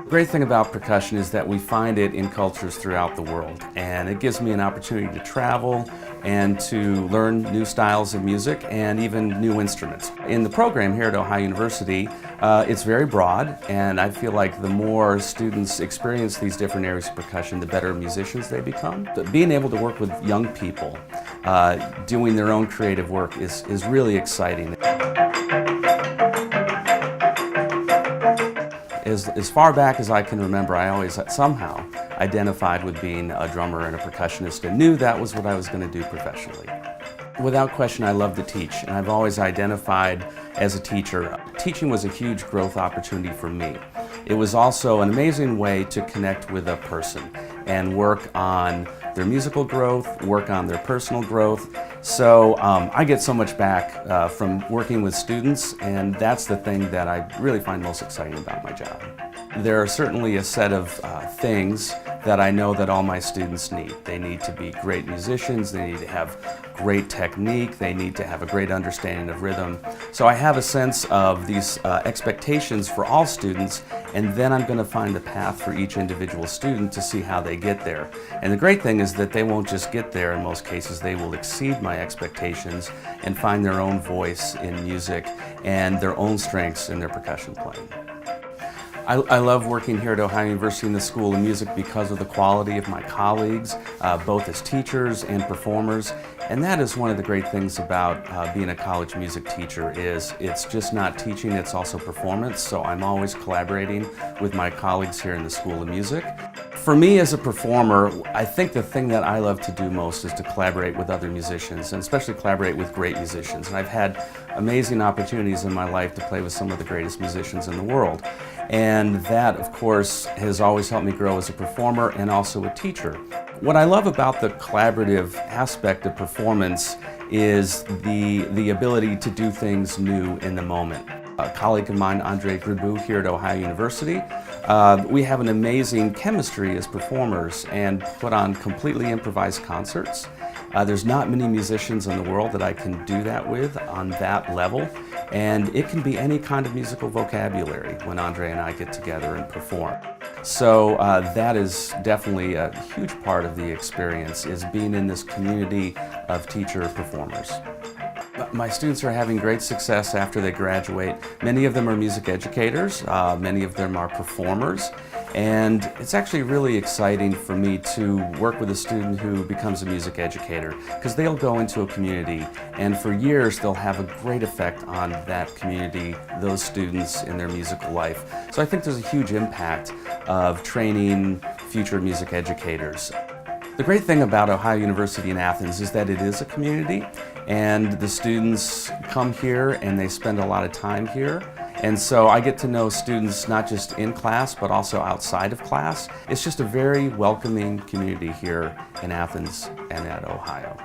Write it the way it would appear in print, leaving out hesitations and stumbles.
The great thing about percussion is that we find it in cultures throughout the world, and it gives me an opportunity to travel and to learn new styles of music and even new instruments. In the program here at Ohio University, it's very broad, and I feel like the more students experience these different areas of percussion, the better musicians they become. But being able to work with young people doing their own creative work is really exciting. As far back as I can remember, I always somehow identified with being a drummer and a percussionist and knew that was what I was going to do professionally. Without question, I love to teach, and I've always identified as a teacher. Teaching was a huge growth opportunity for me. It was also an amazing way to connect with a person and work on their musical growth, work on their personal growth. So I get so much back from working with students, and that's the thing that I really find most exciting about my job. There are certainly a set of things that I know that all my students need. They need to be great musicians, they need to have great technique, they need to have a great understanding of rhythm. So I have a sense of these expectations for all students, and then I'm going to find the path for each individual student to see how they get there. And the great thing is that they won't just get there. In most cases, they will exceed my expectations and find their own voice in music and their own strengths in their percussion playing. I love working here at Ohio University in the School of Music because of the quality of my colleagues, both as teachers and performers. And that is one of the great things about being a college music teacher is it's just not teaching, it's also performance. So I'm always collaborating with my colleagues here in the School of Music. For me as a performer, I think the thing that I love to do most is to collaborate with other musicians, and especially collaborate with great musicians. And I've had amazing opportunities in my life to play with some of the greatest musicians in the world. And that, of course, has always helped me grow as a performer and also a teacher. What I love about the collaborative aspect of performance is the ability to do things new in the moment. A colleague of mine, Andre Gribu, here at Ohio University, we have an amazing chemistry as performers and put on completely improvised concerts. There's not many musicians in the world that I can do that with on that level, and it can be any kind of musical vocabulary when Andre and I get together and perform. So that is definitely a huge part of the experience, is being in this community of teacher performers. My students are having great success after they graduate. Many of them are music educators, many of them are performers, and it's actually really exciting for me to work with a student who becomes a music educator, because they'll go into a community and for years they'll have a great effect on that community, those students in their musical life. So I think there's a huge impact of training future music educators. The great thing about Ohio University in Athens is that it is a community, and the students come here and they spend a lot of time here. And so I get to know students not just in class but also outside of class. It's just a very welcoming community here in Athens and at Ohio.